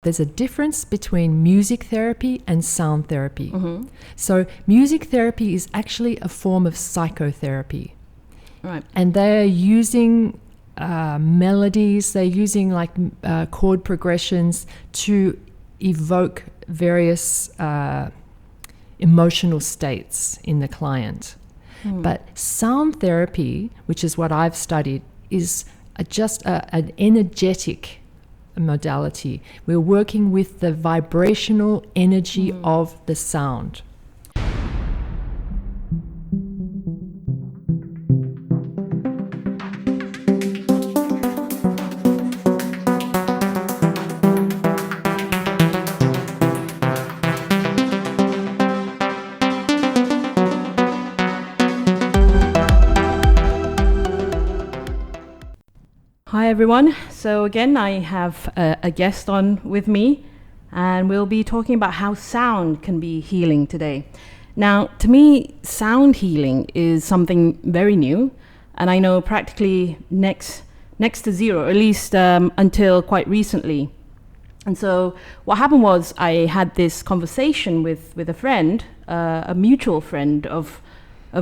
There's a difference between music therapy and sound therapy. So music therapy is actually a form of psychotherapy. Right. And they're using melodies, they're using like chord progressions to evoke various emotional states in the client. But sound therapy, which is what I've studied, is just an energetic modality. We're working with the vibrational energy of the sound. Hi everyone. So again, I have a guest on with me, and we'll be talking about how sound can be healing today. Now, to me, sound healing is something very new, and I know practically next to zero, at least until quite recently. And so what happened was I had this conversation with a friend, a mutual friend of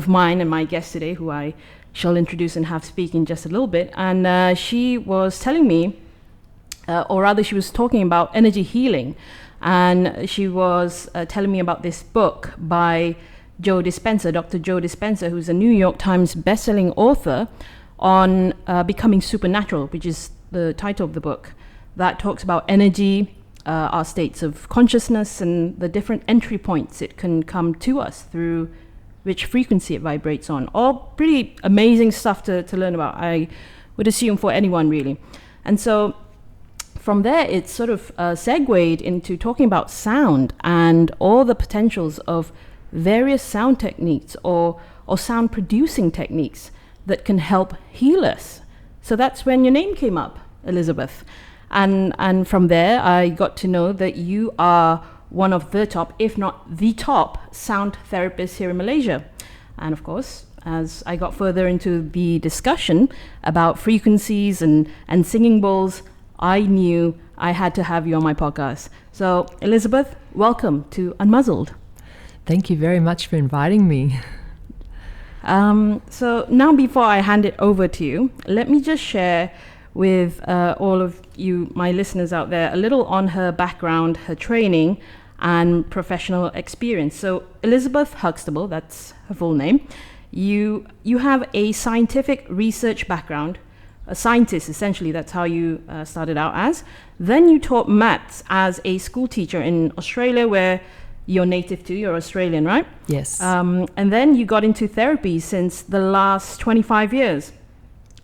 mine and my guest today, who I shall introduce and have speak in just a little bit. And she was telling me, or rather she was talking about energy healing. And she was telling me about this book by Joe Dispenza, Dr. Joe Dispenza, who's a New York Times bestselling author on Becoming Supernatural, which is the title of the book, that talks about energy, our states of consciousness, and the different entry points it can come to us through which frequency it vibrates on. All pretty amazing stuff to learn about, I would assume, for anyone really. And so from there, it sort of segued into talking about sound and all the potentials of various sound techniques or sound producing techniques that can help heal us. So that's when your name came up, Elizabeth. And from there, I got to know that you are one of the top, if not the top, sound therapists here in Malaysia. And of course, as I got further into the discussion about frequencies and singing bowls, I knew I had to have you on my podcast. So Elizabeth, welcome to Unmuzzled. Thank you very much for inviting me. So now, before I hand it over to you, let me just share with all of you, my listeners out there, a little on her background, her training, and professional experience. So Elizabeth Huxtable, that's her full name. You have a scientific research background, a scientist essentially, that's how you started out as. Then you taught maths as a school teacher in Australia, where you're native to, you're Australian, right? Yes. And then you got into therapy since the last 25 years.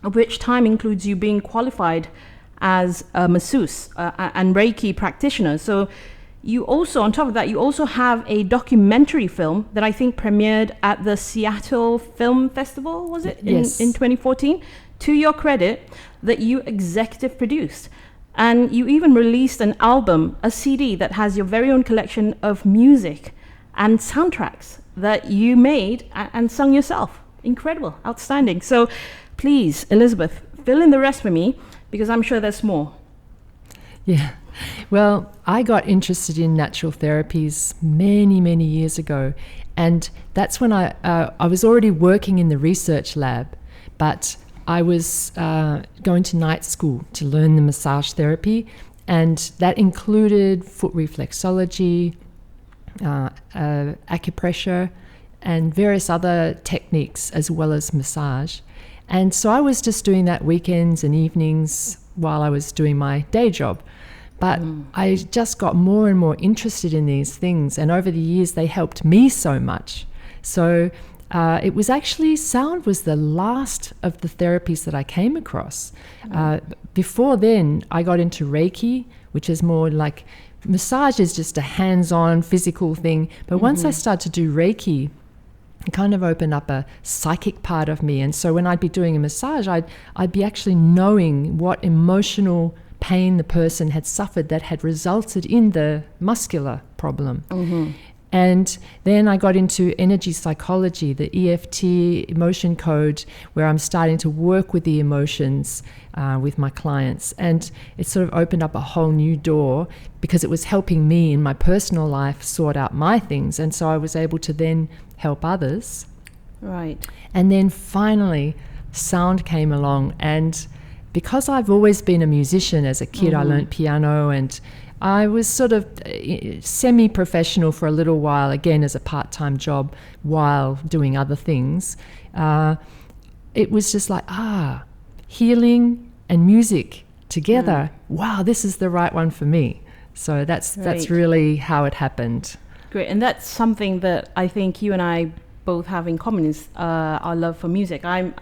Of which time includes you being qualified as a masseuse and Reiki practitioner. So you also, on top of that, you also have a documentary film that I think premiered at the Seattle Film Festival, was it? Yes. In 2014, to your credit, that you executive produced. And you even released an album, a CD, that has your very own collection of music and soundtracks that you made and sung yourself. Incredible, outstanding. So please, Elizabeth, fill in the rest for me, because I'm sure there's more. Yeah. Well, I got interested in natural therapies many, many years ago. And that's when I was already working in the research lab, but I was going to night school to learn the massage therapy. And that included foot reflexology, acupressure, and various other techniques, as well as massage. And so I was just doing that weekends and evenings while I was doing my day job. But I just got more and more interested in these things. And over the years, they helped me so much. So it was actually, sound was the last of the therapies that I came across. Before then, I got into Reiki, which is more like, massage is just a hands-on physical thing. But once I started to do Reiki, it kind of opened up a psychic part of me. And so when I'd be doing a massage, I'd be actually knowing what emotional pain the person had suffered that had resulted in the muscular problem. And then I got into energy psychology, the EFT emotion code, where I'm starting to work with the emotions with my clients. And it sort of opened up a whole new door because it was helping me in my personal life sort out my things. And so I was able to then help others. Right. And then finally, sound came along. And because I've always been a musician as a kid, I learned piano, and I was sort of semi-professional for a little while, again as a part-time job while doing other things. It was just like, healing and music together. Wow, this is the right one for me. So that's really how it happened. Great, and that's something that I think you and I both have in common, is our love for music. I'm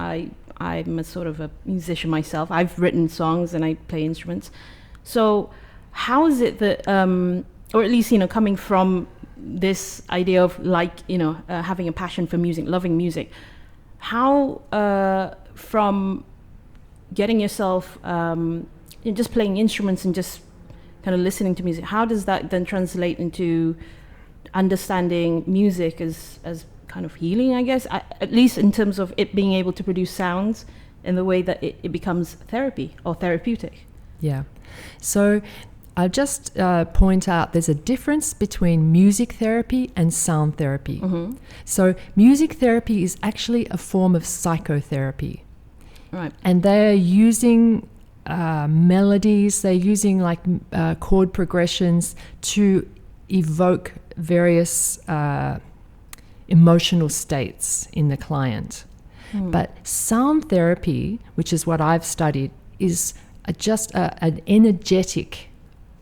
a sort of a musician myself. I've written songs and I play instruments. So how is it that, or at least, coming from this idea of having a passion for music, loving music, how from getting yourself, just playing instruments and just kind of listening to music, how does that then translate into understanding music as kind of healing, I guess, at least in terms of it being able to produce sounds in the way that it becomes therapy or therapeutic? Yeah. So I'll just point out there's a difference between music therapy and sound therapy. So music therapy is actually a form of psychotherapy. Right. And they're using melodies, they're using like chord progressions to evoke various emotional states in the client. But sound therapy, which is what I've studied, is just an energetic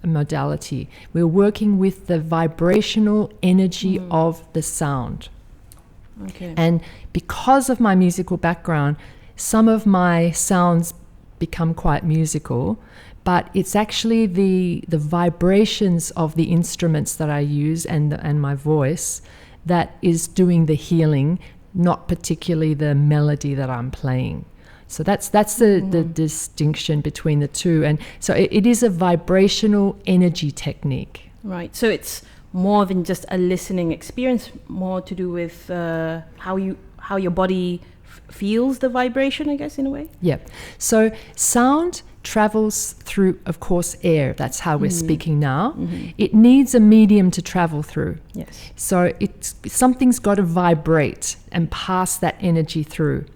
modality. We're working with the vibrational energy of the sound. Okay. And because of my musical background, some of my sounds become quite musical, but it's actually the vibrations of the instruments that I use and my voice that is doing the healing, not particularly the melody that I'm playing. So that's the distinction between the two. And so it is a vibrational energy technique. Right. So it's more than just a listening experience, more to do with how your body feels the vibration, I guess, in a way. Yeah. So sound travels through, of course, air. That's how we're speaking now. It needs a medium to travel through. Yes. So something's got to vibrate and pass that energy through.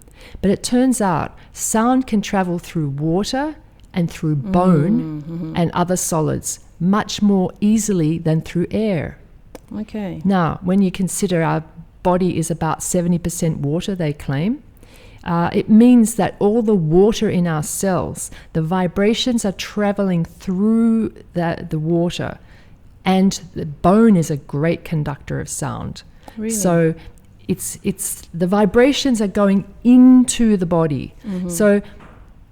But it turns out sound can travel through water and through bone and other solids much more easily than through air. Okay. Now, when you consider our body is about 70% water, they claim, it means that all the water in our cells, the vibrations are traveling through the water, and the bone is a great conductor of sound. Really? So it's the vibrations are going into the body. So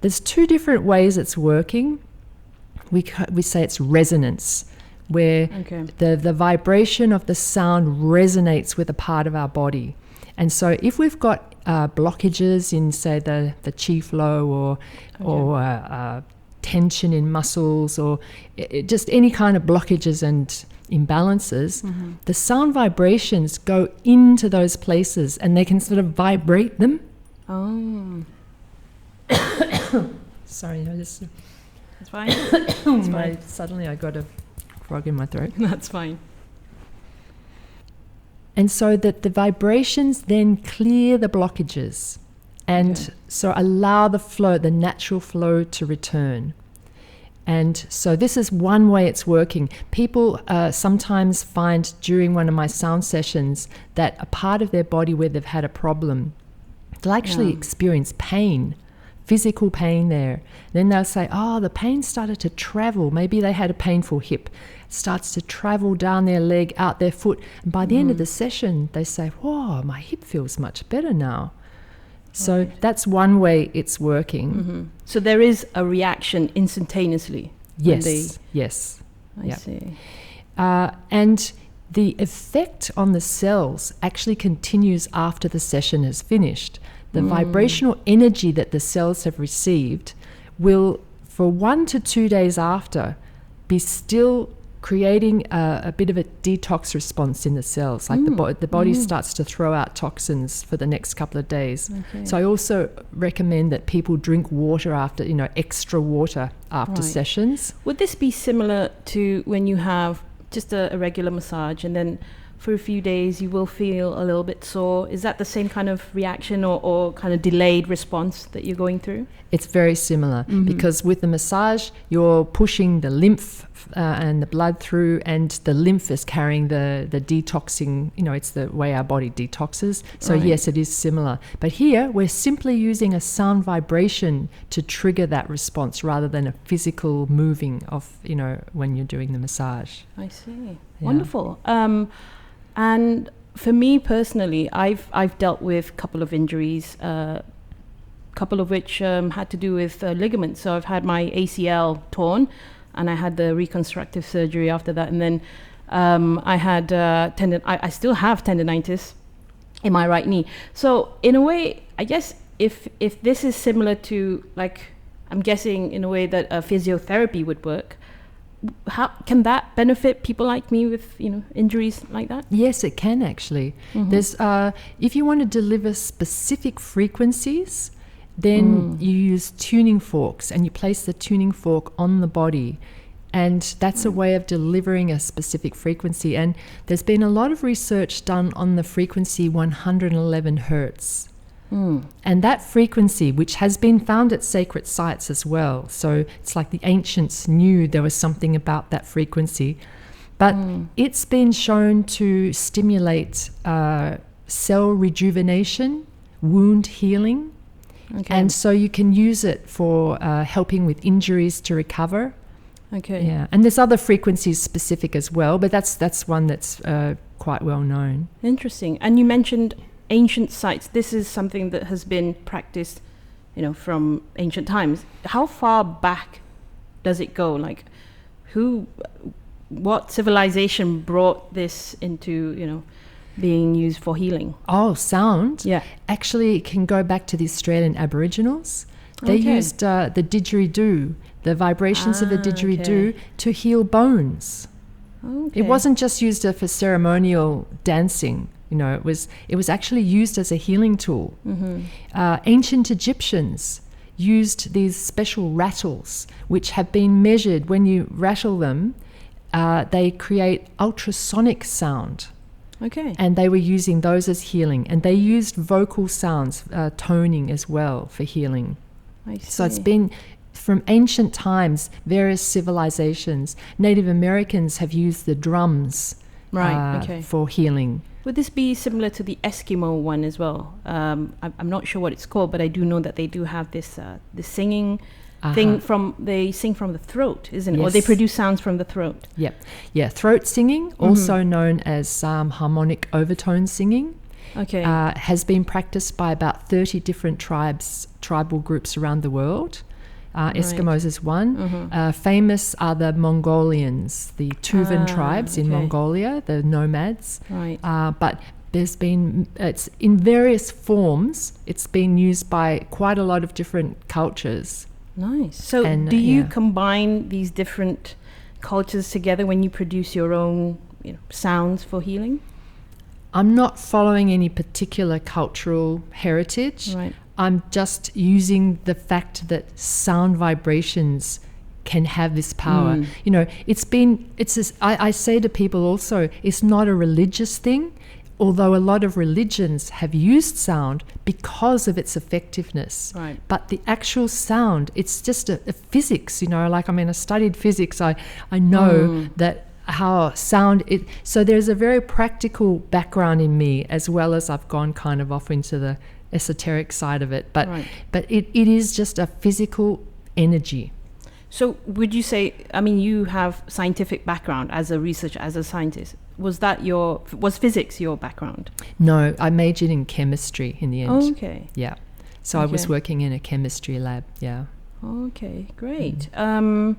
there's two different ways it's working. We say it's resonance, where the vibration of the sound resonates with a part of our body. And so if we've got blockages in, say, the chi flow or tension in muscles or just any kind of blockages and imbalances, the sound vibrations go into those places and they can sort of vibrate them. Oh. Sorry, That's fine. That's fine. Suddenly I got a frog in my throat. That's fine. And so that the vibrations then clear the blockages and so allow the natural flow to return. And so this is one way it's working. People sometimes find during one of my sound sessions that a part of their body where they've had a problem, they'll actually experience pain, physical pain there. Then they'll say, the pain started to travel. Maybe they had a painful hip. It starts to travel down their leg, out their foot. And by the end of the session, they say, whoa, my hip feels much better now. So that's one way it's working. So there is a reaction instantaneously. Yes. I see. And the effect on the cells actually continues after the session is finished. The vibrational energy that the cells have received will, for 1 to 2 days after, be still creating a bit of a detox response in the cells. Like the body starts to throw out toxins for the next couple of days. Okay. So I also recommend that people drink water after, extra water after sessions. Would this be similar to when you have just a regular massage and then for a few days you will feel a little bit sore? Is that the same kind of reaction or kind of delayed response that you're going through? It's very similar because with the massage, you're pushing the lymph and the blood through, and the lymph is carrying the detoxing, it's the way our body detoxes. So yes, it is similar. But here, we're simply using a sound vibration to trigger that response rather than a physical moving of, when you're doing the massage. I see. Yeah. Wonderful. And for me personally, I've dealt with a couple of injuries, couple of which had to do with ligaments. So I've had my ACL torn, and I had the reconstructive surgery after that. And then I had I still have tendinitis in my right knee. So in a way, I guess if this is similar to, like, I'm guessing in a way that physiotherapy would work, how can that benefit people like me with injuries like that? Yes, it can actually. There's if you want to deliver specific frequencies, then you use tuning forks, and you place the tuning fork on the body, and that's a way of delivering a specific frequency. And there's been a lot of research done on the frequency 111 hertz. And that frequency, which has been found at sacred sites as well, so it's like the ancients knew there was something about that frequency, but it's been shown to stimulate cell rejuvenation, wound healing, and so you can use it for helping with injuries to recover. Okay. Yeah, and there's other frequencies specific as well, but that's one that's quite well known. Interesting. And you mentioned ancient sites. This is something that has been practiced, from ancient times. How far back does it go? Like, what civilization brought this into, being used for healing? Oh, sound? Yeah. Actually, it can go back to the Australian Aboriginals. They used the didgeridoo, the vibrations of the didgeridoo to heal bones. Okay. It wasn't just used for ceremonial dancing. It was actually used as a healing tool. Ancient Egyptians used these special rattles, which have been measured. When you rattle them, they create ultrasonic sound. Okay. And they were using those as healing. And they used vocal sounds, toning as well, for healing. I see. So it's been from ancient times, various civilizations. Native Americans have used the drums for healing. Would this be similar to the Eskimo one as well? I'm not sure what it's called, but I do know that they do have this singing thing they sing from the throat, isn't it? Yes. Or they produce sounds from the throat. Yep. Yeah, throat singing, also known as harmonic overtone singing, has been practiced by about 30 different tribal groups around the world. Eskimos is one. Famous are the Mongolians, the Tuvan tribes in Mongolia, the nomads. Right. But it's in various forms. It's been used by quite a lot of different cultures. Nice. So do you combine these different cultures together when you produce your own sounds for healing? I'm not following any particular cultural heritage. Right. I'm just using the fact that sound vibrations can have this power. I say to people also, it's not a religious thing, although a lot of religions have used sound because of its effectiveness. Right. But the actual sound, it's just a physics, I studied physics. I know that how sound it. So there's a very practical background in me, as well as I've gone kind of off into the esoteric side of it. But it is just a physical energy. So would you say, you have scientific background as a researcher, as a scientist. Was physics your background? No, I majored in chemistry in the end. Oh, okay. Yeah. So I was working in a chemistry lab, yeah. Okay, great. And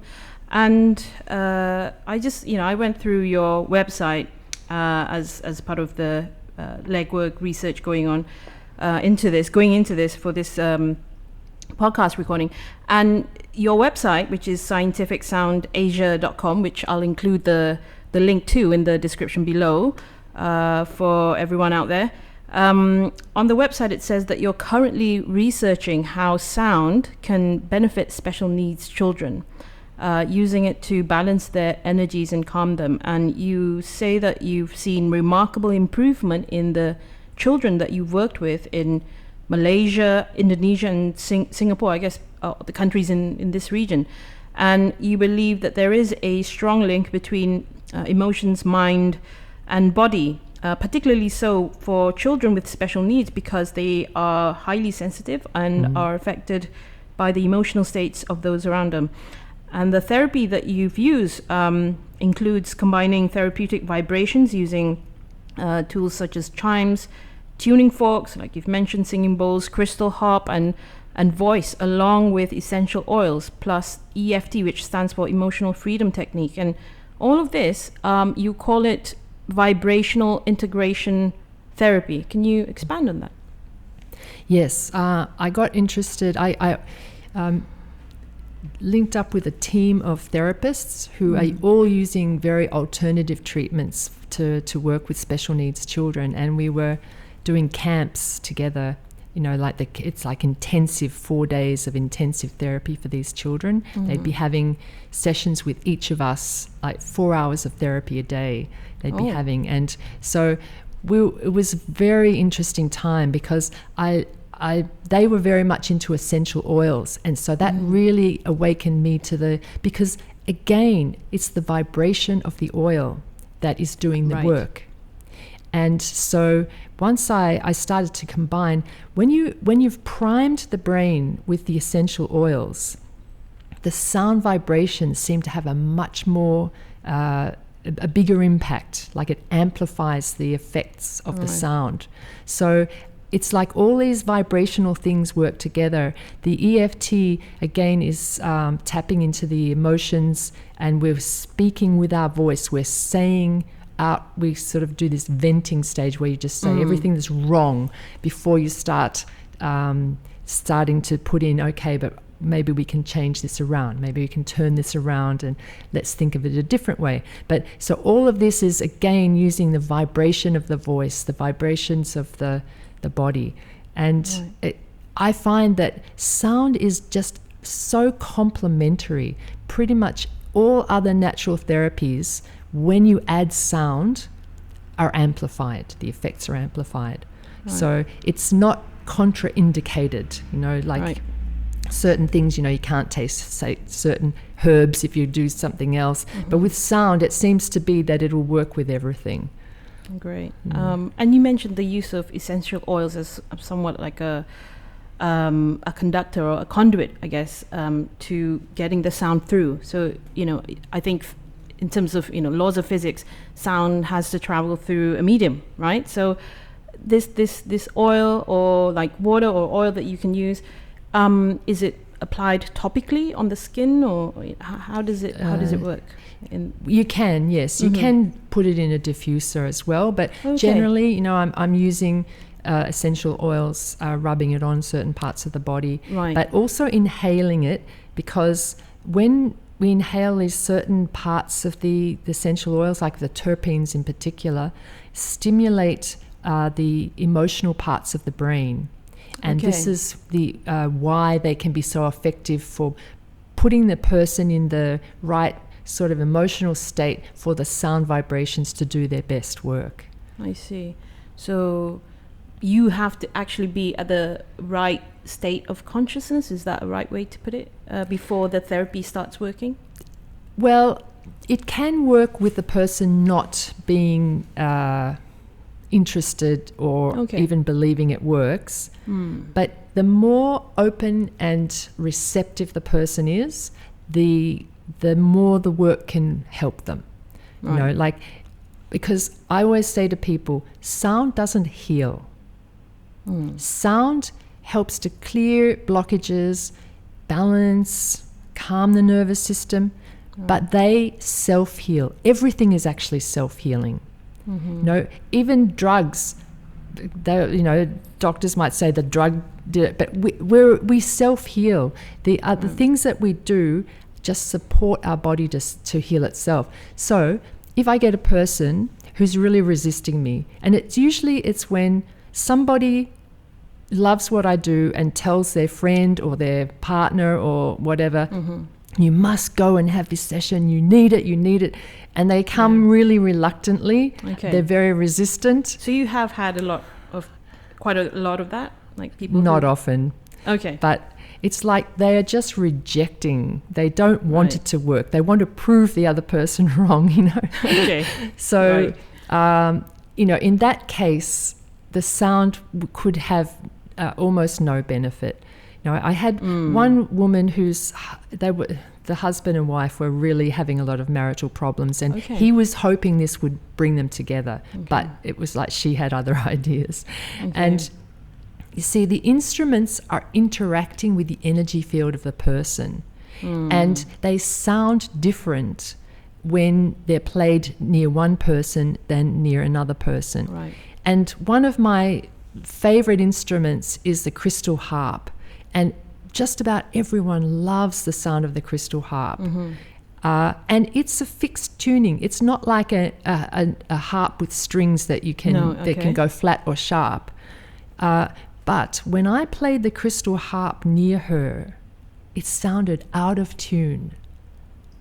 I just, I went through your website as part of the legwork research going into this for this podcast recording. And your website, which is scientificsoundasia.com, which I'll include the link to in the description below for everyone out there. On the website, it says that you're currently researching how sound can benefit special needs children, using it to balance their energies and calm them. And you say that you've seen remarkable improvement in the children that you've worked with in Malaysia, Indonesia, and Singapore, I guess, the countries in this region. And you believe that there is a strong link between emotions, mind, and body, particularly so for children with special needs, because they are highly sensitive and are affected by the emotional states of those around them. And the therapy that you've used includes combining therapeutic vibrations using tools such as chimes, tuning forks, like you've mentioned, singing bowls, crystal harp, and voice, along with essential oils, plus EFT, which stands for Emotional Freedom Technique. And all of this, you call it vibrational integration therapy. Can you expand on that? Yes, I got interested. I linked up with a team of therapists who are all using very alternative treatments to work with special needs children, and we were doing camps together. It's like intensive 4 days of intensive therapy for these children. They'd be having sessions with each of us, like 4 hours of therapy a day they'd be having. And so it was a very interesting time, because they were very much into essential oils. And so that really awakened me because again, it's the vibration of the oil that is doing the work. And so once I started to combine, when you've primed the brain with the essential oils, the sound vibrations seem to have a much more, a bigger impact. Like it amplifies the effects of the sound. So it's like all these vibrational things work together. The EFT, again, is tapping into the emotions, and we're speaking with our voice. We're saying out, we sort of do this venting stage where you just say everything that's wrong before you start starting to put in, okay, but maybe we can change this around, maybe we can turn this around, and let's think of it a different way. But so all of this is again using the vibration of the voice, the vibrations of the body. And I find that sound is just so complementary. Pretty much all other natural therapies, when you add sound, are amplified. The effects are amplified. So it's not contraindicated, certain things, you can't taste, say, certain herbs if you do something else. But with sound, it seems to be that it'll work with everything. Great. And you mentioned the use of essential oils as somewhat like a conductor or a conduit, I guess, to getting the sound through. So, I think in terms of, laws of physics, sound has to travel through a medium, right? So this oil, or like water or oil that you can use, is it applied topically on the skin, or how does it work? You can, yes. You can put it in a diffuser as well, but generally, I'm using essential oils, rubbing it on certain parts of the body, but also inhaling it, because when we inhale these certain parts of the essential oils, like the terpenes in particular, stimulate the emotional parts of the brain. And this is the why they can be so effective for putting the person in the right sort of emotional state for the sound vibrations to do their best work. I see. So you have to actually be at the right state of consciousness, is that a right way to put it, before the therapy starts working? Well, it can work with the person not being interested or even believing it works. But the more open and receptive the person is, the more the work can help them. Because I always say to people, sound doesn't heal. Sound helps to clear blockages, balance, calm the nervous system, but they self-heal. Everything is actually self-healing. Even drugs doctors might say the drug did it, but we self-heal. The things that we do just support our body to heal itself. So if I get a person who's really resisting me, and it's when somebody loves what I do and tells their friend or their partner or whatever, you must go and have this session, you need it, and they come really reluctantly. Okay. They're very resistant. So you have had quite a lot of that, like people not often. Okay. But it's like they are just rejecting. They don't want it to work. They want to prove the other person wrong, Okay. So, in that case, the sound could have almost no benefit. I had one woman the husband and wife were really having a lot of marital problems, and he was hoping this would bring them together, but it was like she had other ideas. And you see, the instruments are interacting with the energy field of the person, and they sound different when they're played near one person than near another person. Right. And one of my favorite instruments is the crystal harp, and just about everyone loves the sound of the crystal harp. And it's a fixed tuning. It's not like a harp with strings that you can that can go flat or sharp. But when I played the crystal harp near her, it sounded out of tune.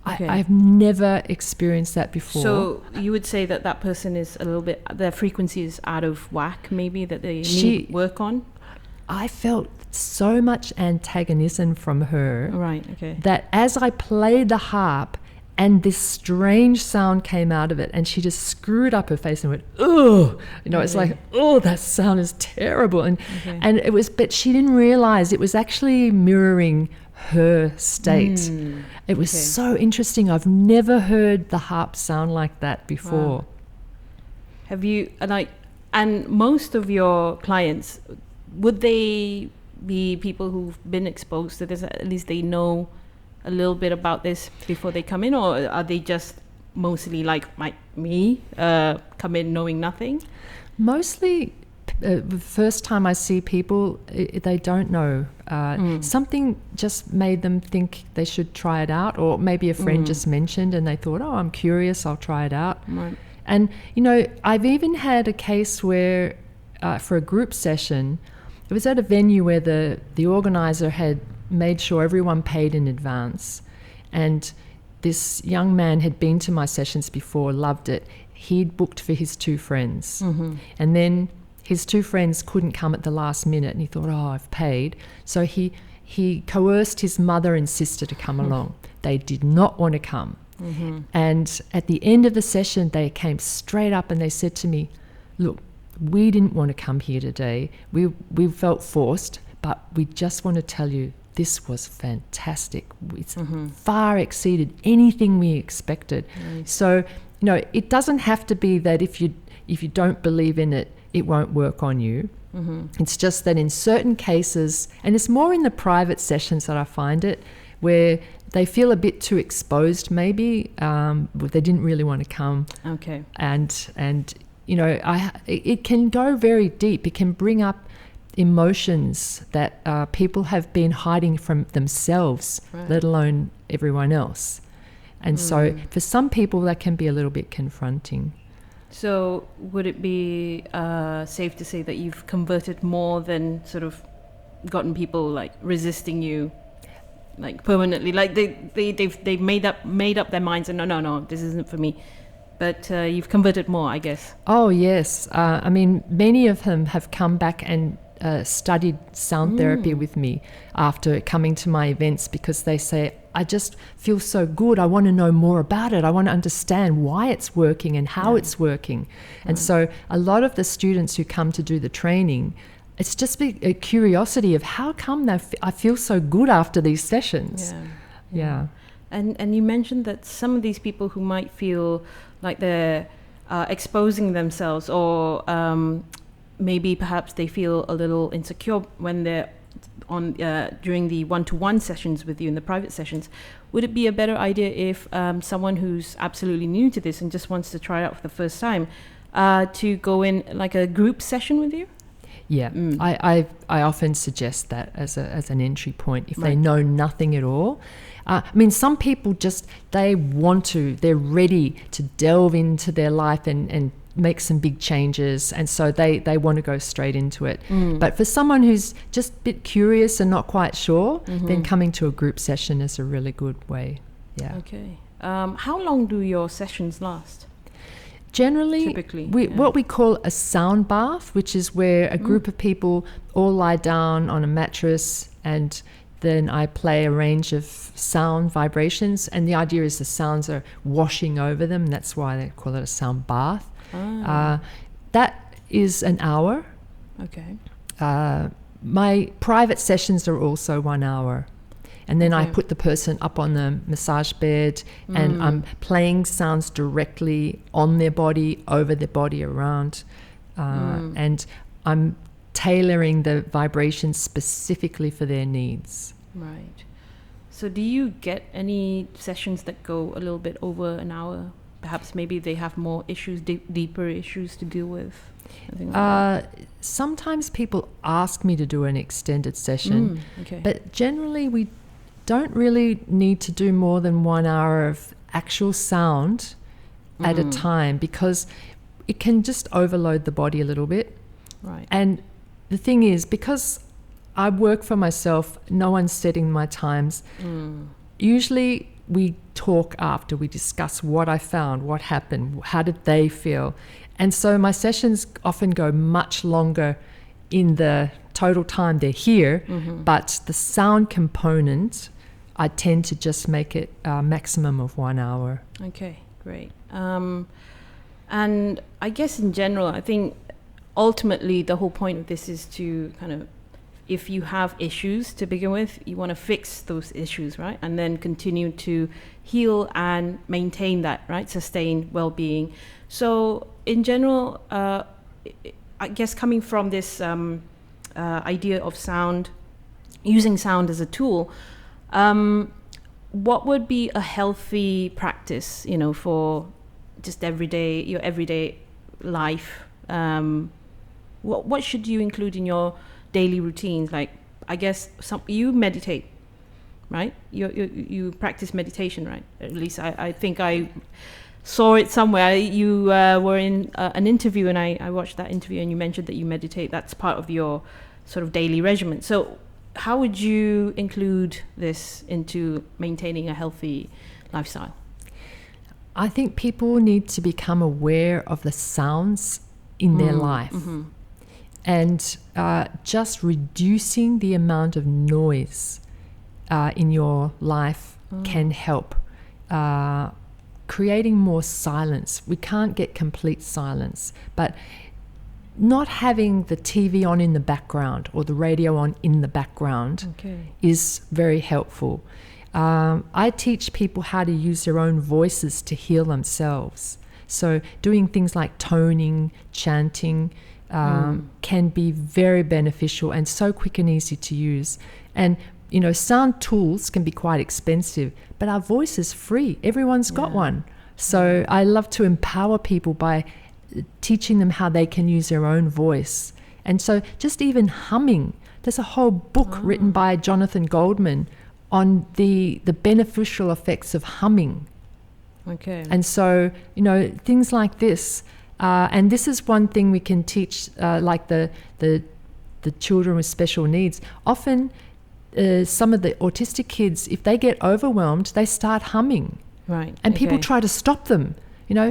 I've never experienced that before. So you would say that person is a little bit, their frequency is out of whack, maybe, that they need work on? I felt so much antagonism from her. Right, okay. That as I played the harp and this strange sound came out of it, and she just screwed up her face and went, "Ugh!" It's like, "Oh, that sound is terrible." And it was, but she didn't realize it was actually mirroring her state. It was so interesting. I've never heard the harp sound like that before. Wow. Have you, and most of your clients, would they be people who've been exposed to this? At least they know a little bit about this before they come in, or are they just mostly like me, come in knowing nothing? Mostly, the first time I see people, they don't know. Something just made them think they should try it out, or maybe a friend just mentioned and they thought, "Oh, I'm curious, I'll try it out." Right. And, I've even had a case where, for a group session, it was at a venue where the organizer had made sure everyone paid in advance. And this young man had been to my sessions before, loved it. He'd booked for his two friends. And then his two friends couldn't come at the last minute, and he thought, "Oh, I've paid." So he coerced his mother and sister to come along. They did not want to come. And at the end of the session, they came straight up and they said to me, "Look, we didn't want to come here today. We felt forced, but we just want to tell you this was fantastic. It's far exceeded anything we expected." Nice. So, it doesn't have to be that if you don't believe in it, it won't work on you. It's just that in certain cases, and it's more in the private sessions that I find it, where they feel a bit too exposed maybe, they didn't really want to come. Okay. And it can go very deep. It can bring up emotions that people have been hiding from themselves, let alone everyone else. And so for some people that can be a little bit confronting. So would it be safe to say that you've converted more than sort of gotten people like resisting you, like permanently, like they've made up their minds and no, this isn't for me? But you've converted more, I guess. Oh yes, I mean, many of them have come back and studied sound therapy with me after coming to my events, because they say, "I just feel so good. I want to know more about it. I want to understand why it's working and how it's working." And so a lot of the students who come to do the training, it's just a curiosity of how come I feel so good after these sessions. Yeah. And you mentioned that some of these people who might feel like they're exposing themselves, or maybe perhaps they feel a little insecure when they're on during the one-to-one sessions with you in the private sessions, would it be a better idea if someone who's absolutely new to this and just wants to try it out for the first time, to go in like a group session with you? Yeah, I often suggest that as an entry point if they Right. know nothing at all. I mean, some people just, they're ready to delve into their life and make some big changes, and so they want to go straight into it. But for someone who's just a bit curious and not quite sure, then coming to a group session is a really good way. Yeah. Okay. How long do your sessions last? Generally, Typically, what we call a sound bath, which is where a group of people all lie down on a mattress, and then I play a range of sound vibrations, and the idea is the sounds are washing over them. That's why they call it a sound bath. That is an hour. Okay. My private sessions are also 1 hour. And then I Okay. put the person up on the massage bed, and I'm playing sounds directly on their body, over their body, around. And I'm tailoring the vibrations specifically for their needs. Right. So do you get any sessions that go a little bit over an hour? Perhaps maybe they have more issues, deeper issues to deal with? Something like that. Sometimes people ask me to do an extended session, Okay. but generally we don't really need to do more than 1 hour of actual sound at a time, because it can just overload the body a little bit. Right. And the thing is, because I work for myself, no one's setting my times. Usually we talk after, we discuss what I found, what happened, how did they feel. And so my sessions often go much longer in the total time they're here, but the sound component, I tend to just make it a maximum of 1 hour. Okay, great. And I guess in general, I think ultimately the whole point of this is to kind of, if you have issues to begin with, you want to fix those issues, right? And then continue to heal and maintain that, right? Sustain well-being. So in general, I guess coming from this idea of sound, using sound as a tool, what would be a healthy practice, for just your everyday life? What should you include in your daily routines? Like, I guess you meditate, right? You practice meditation, right? At least I think I saw it somewhere. You were in an interview, and I watched that interview, and you mentioned that you meditate. That's part of your sort of daily regimen. So how would you include this into maintaining a healthy lifestyle? I think people need to become aware of the sounds in their life, and just reducing the amount of noise in your life can help. Creating more silence. We can't get complete silence, but not having the TV on in the background or the radio on in the background is very helpful. I teach people how to use their own voices to heal themselves. So doing things like toning, chanting can be very beneficial and so quick and easy to use. And sound tools can be quite expensive, but our voice is free. Everyone's got one. So I love to empower people by teaching them how they can use their own voice. And so just even humming, there's a whole book written by Jonathan Goldman on the beneficial effects of humming. Okay. And so, things like this, and this is one thing we can teach, like the children with special needs. Often some of the autistic kids, if they get overwhelmed, they start humming. Right. And people try to stop them.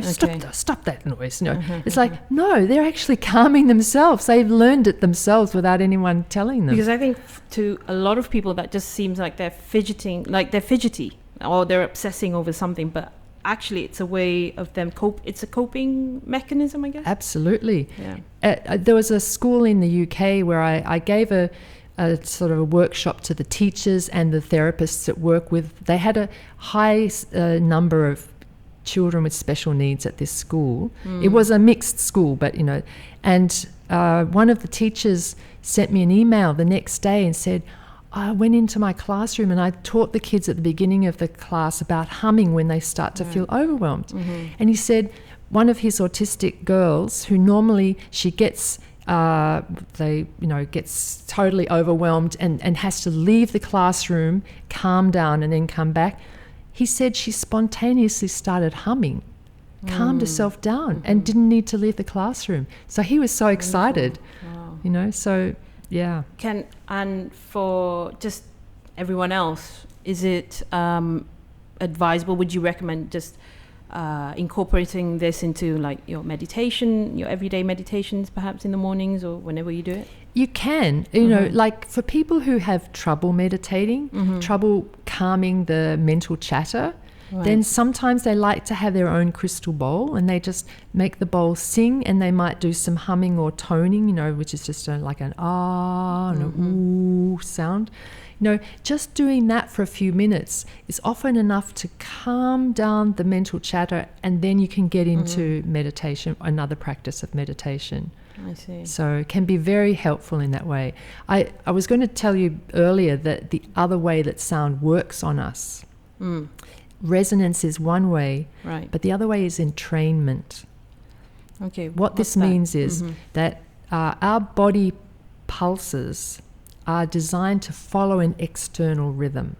Stop that noise. It's like, no, they're actually calming themselves. They've learned it themselves without anyone telling them. Because I think to a lot of people that just seems like they're fidgety, or they're obsessing over something, but actually it's a way of them it's a coping mechanism, I guess. Absolutely. Yeah. There was a school in the UK where I gave a sort of a workshop to the teachers and the therapists that work with. They had a high number of children with special needs at this school. It was a mixed school, but and one of the teachers sent me an email the next day and said, I went into my classroom and I taught the kids at the beginning of the class about humming when they start to feel overwhelmed. And he said, one of his autistic girls, who normally she gets gets totally overwhelmed and has to leave the classroom, calm down, and then come back. He said she spontaneously started humming, calmed herself down, and didn't need to leave the classroom. So he was so excited. Wow. So yeah. And for just everyone else, is it advisable? Would you recommend just incorporating this into like your meditation, your everyday meditations, perhaps in the mornings or whenever you do it? You can, like for people who have trouble meditating, trouble calming the mental chatter, then sometimes they like to have their own crystal bowl, and they just make the bowl sing, and they might do some humming or toning, which is just like an ah and a ooh sound. Just doing that for a few minutes is often enough to calm down the mental chatter, and then you can get into meditation, another practice of meditation. I see. So it can be very helpful in that way. I was going to tell you earlier that the other way that sound works on us. Resonance is one way, right, but the other way is entrainment. Okay. What this means is that our body pulses are designed to follow an external rhythm.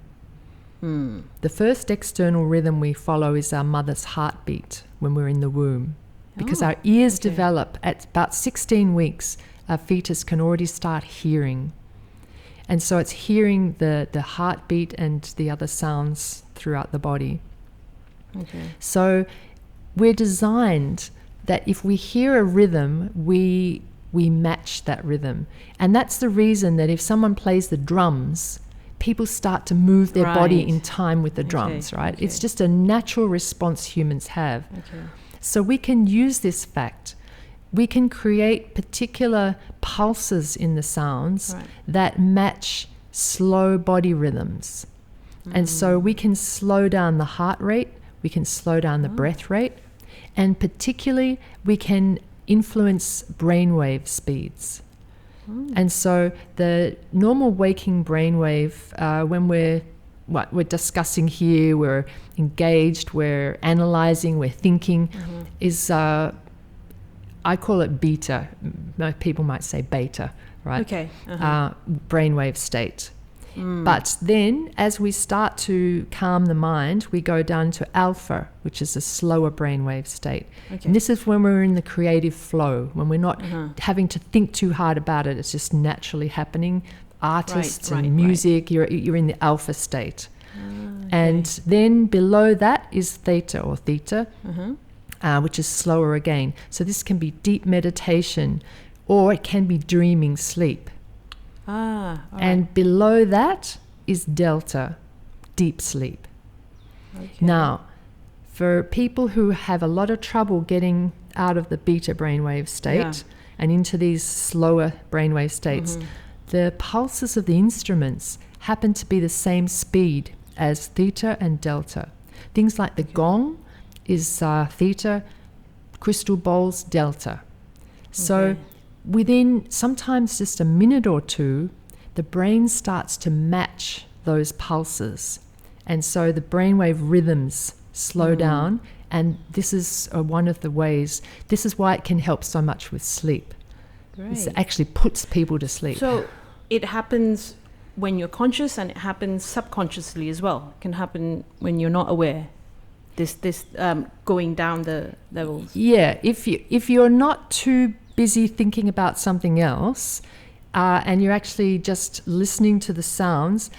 The first external rhythm we follow is our mother's heartbeat when we're in the womb. Because our ears develop at about 16 weeks, our fetus can already start hearing. And so it's hearing the heartbeat and the other sounds throughout the body. Okay. So we're designed that if we hear a rhythm, we match that rhythm. And that's the reason that if someone plays the drums, people start to move their body in time with the drums, right? Okay. It's just a natural response humans have. Okay. So we can use this fact. We can create particular pulses in the sounds that match slow body rhythms. And so we can slow down the heart rate, we can slow down the breath rate, and particularly we can influence brainwave speeds. And so the normal waking brainwave, when we're discussing here, we're engaged, we're analyzing, we're thinking, is I call it beta. People might say beta, right? Okay. Brainwave state. But then as we start to calm the mind, we go down to alpha, which is a slower brainwave state. Okay. And this is when we're in the creative flow, when we're not having to think too hard about it. It's just naturally happening. Artists and music, you're in the alpha state. And then below that is theta or theta, which is slower again. So this can be deep meditation, or it can be dreaming sleep. And below that is delta, deep sleep. Okay. Now, for people who have a lot of trouble getting out of the beta brainwave state and into these slower brainwave states, the pulses of the instruments happen to be the same speed as theta and delta. Things like the gong is theta, crystal bowls, delta. So within sometimes just a minute or two, the brain starts to match those pulses. And so the brainwave rhythms slow down. And this is one of the ways, this is why it can help so much with sleep. It actually puts people to sleep. So it happens when you're conscious, and it happens subconsciously as well. It can happen when you're not aware. This going down the levels. Yeah, if you're not too busy thinking about something else, and you're actually just listening to the sounds,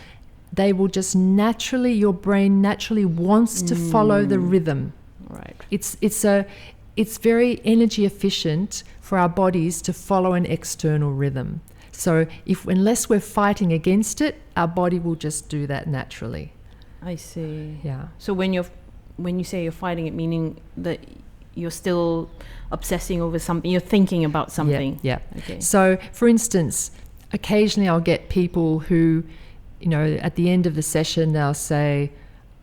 they will just naturally, your brain naturally wants to follow the rhythm. Right. It's very energy efficient for our bodies to follow an external rhythm. So unless we're fighting against it, our body will just do that naturally. I see. Yeah. So when you say you're fighting it, meaning that you're still obsessing over something, you're thinking about something. Yeah. Okay. So, for instance, occasionally I'll get people who, at the end of the session, they'll say,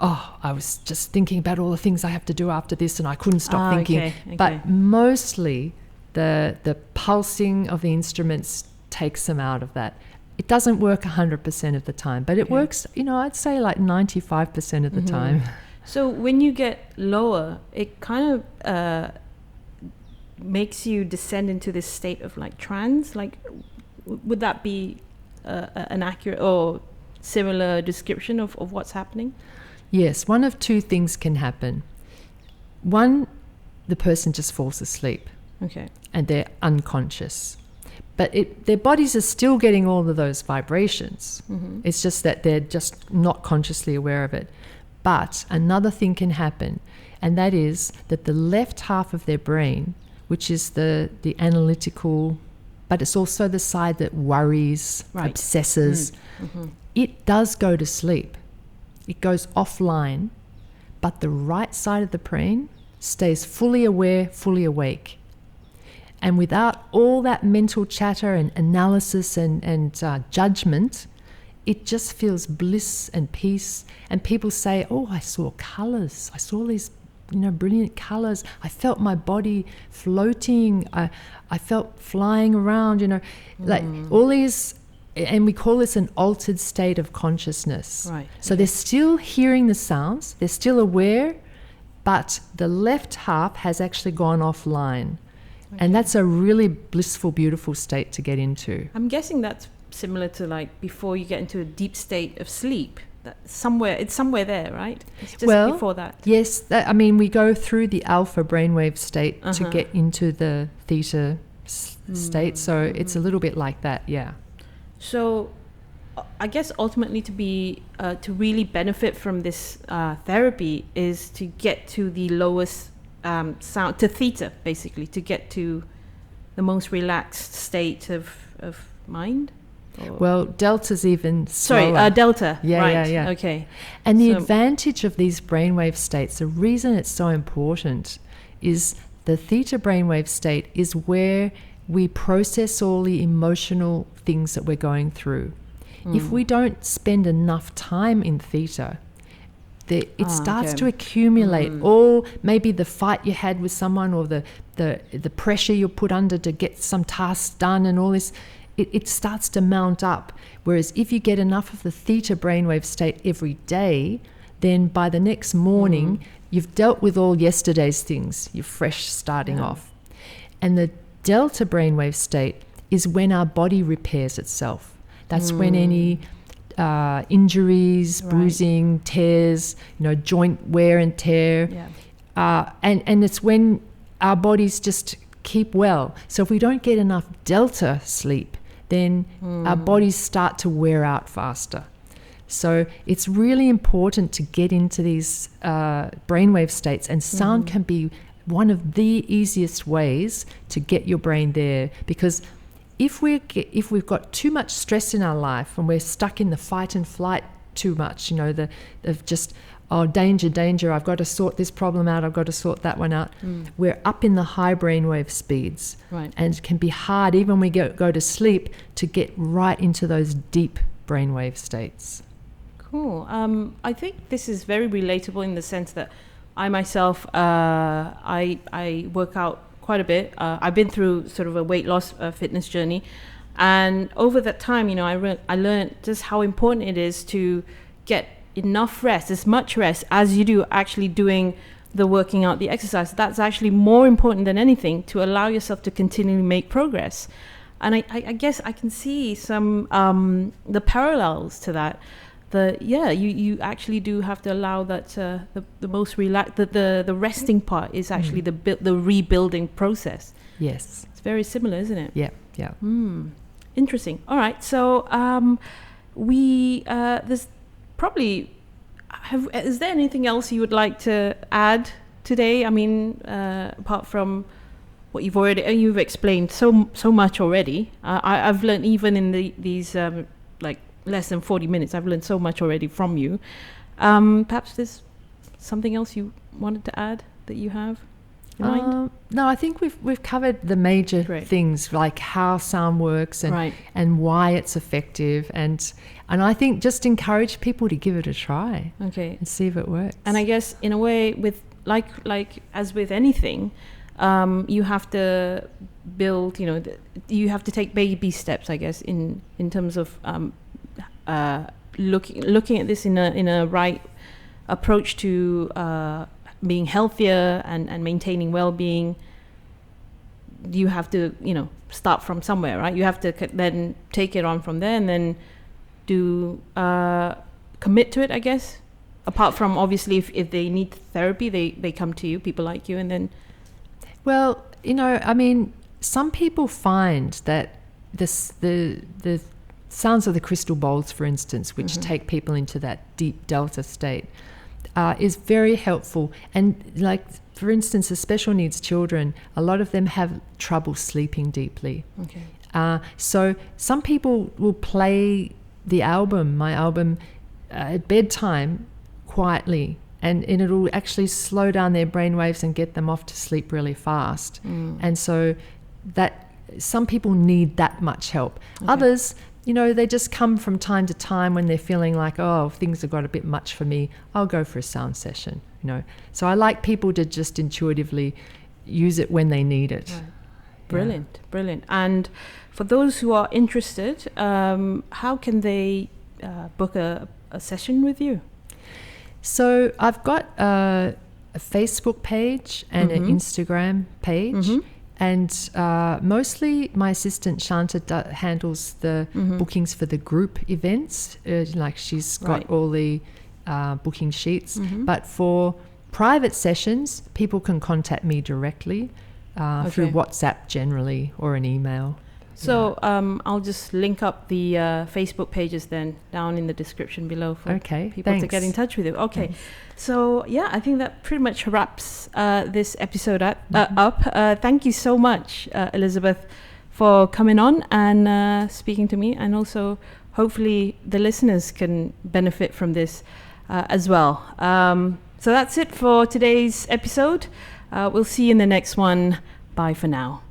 "Oh, I was just thinking about all the things I have to do after this, and I couldn't stop thinking." Okay. But mostly, the pulsing of the instruments takes them out of that. It doesn't work 100% of the time, but it works. I'd say like 95% of the time. So when you get lower, it kind of makes you descend into this state of like trance. Like, would that be an accurate or similar description of what's happening? Yes, one of two things can happen. One, the person just falls asleep. Okay. And they're unconscious. But their bodies are still getting all of those vibrations. Mm-hmm. It's just that they're just not consciously aware of it. But another thing can happen, and that is that the left half of their brain, which is the analytical, but it's also the side that worries, obsesses, it does go to sleep. It goes offline, but the right side of the brain stays fully aware, fully awake. And without all that mental chatter and analysis and judgment, it just feels bliss and peace. And people say, oh, I saw colors. I saw these, brilliant colors. I felt my body floating. I felt flying around, like all these, and we call this an altered state of consciousness. Right. So they're still hearing the sounds. They're still aware, but the left half has actually gone offline. Okay. And that's a really blissful, beautiful state to get into. I'm guessing that's similar to like before you get into a deep state of sleep. It's somewhere there, right? It's just before that. Yes. We go through the alpha brainwave state to get into the theta state. So it's a little bit like that, yeah. So I guess ultimately to really benefit from this therapy is to get to the lowest sound, to theta, basically, to get to the most relaxed state of mind. Well, delta's even slower. Sorry, delta. Yeah, right. yeah. Okay. And the advantage of these brainwave states, the reason it's so important is the theta brainwave state is where we process all the emotional things that we're going through. If we don't spend enough time in theta, it starts to accumulate all maybe the fight you had with someone or the pressure you're put under to get some tasks done and all this. It starts to mount up. Whereas if you get enough of the theta brainwave state every day, then by the next morning, you've dealt with all yesterday's things. You're fresh starting off. And the delta brainwave state is when our body repairs itself. That's when any injuries, bruising, tears, joint wear and tear. Yeah. And it's when our bodies just keep well. So if we don't get enough delta sleep, then our bodies start to wear out faster. So it's really important to get into these brainwave states, and sound can be one of the easiest ways to get your brain there. Because if we've got too much stress in our life and we're stuck in the fight and flight too much, of just, danger, I've got to sort this problem out, I've got to sort that one out. We're up in the high brainwave speeds. Right. And it can be hard, even when we go to sleep, to get right into those deep brainwave states. Cool. I think this is very relatable in the sense that I myself, I work out quite a bit. I've been through sort of a weight loss fitness journey. And over that time, I learned just how important it is to get enough rest, as much rest as you do actually doing the working out, the exercise. That's actually more important than anything to allow yourself to continually make progress. And I guess I can see some the parallels to that. You actually do have to allow that the most relaxed, the resting part is actually the rebuilding process. Yes, it's very similar, isn't it? Yeah. Interesting. All right, so there's probably is there anything else you would like to add today? I mean, apart from what you've explained so much already. I've learned even in these less than 40 minutes, I've learned so much already from you. Perhaps there's something else you wanted to add that you have in mind? No, I think we've covered the major things, like how sound works and why it's effective, and I think just encourage people to give it a try. Okay. And see if it works. And I guess in a way, with like as with anything, you have to build. You have to take baby steps, I guess, in terms of looking at this in a right approach to being healthier and maintaining well-being. you have to, start from somewhere, right? You have to then take it on from there and then do commit to it, I guess. Apart from obviously if they need therapy, they come to you, people like you, and then. Well, some people find that the sounds of the crystal bowls, for instance, which take people into that deep delta state, is very helpful. And like, for instance, the special needs children, a lot of them have trouble sleeping deeply. Okay. So some people will play my album, at bedtime quietly, and it'll actually slow down their brainwaves and get them off to sleep really fast. And so that some people need that much help. Okay. Others, they just come from time to time when they're feeling like, oh, things have got a bit much for me, I'll go for a sound session, So I like people to just intuitively use it when they need it. Right. Brilliant. And for those who are interested, how can they book a session with you? So I've got a Facebook page and an Instagram page. And mostly my assistant Shanta handles the bookings for the group events. Like she's got all the booking sheets. But for private sessions, people can contact me directly through WhatsApp generally, or an email. So I'll just link up the Facebook pages then down in the description below for people to get in touch with you. Okay. Thanks. So I think that pretty much wraps this episode up. Thank you so much, Elizabeth, for coming on and speaking to me, and also hopefully the listeners can benefit from this as well. So that's it for today's episode. We'll see you in the next one. Bye for now.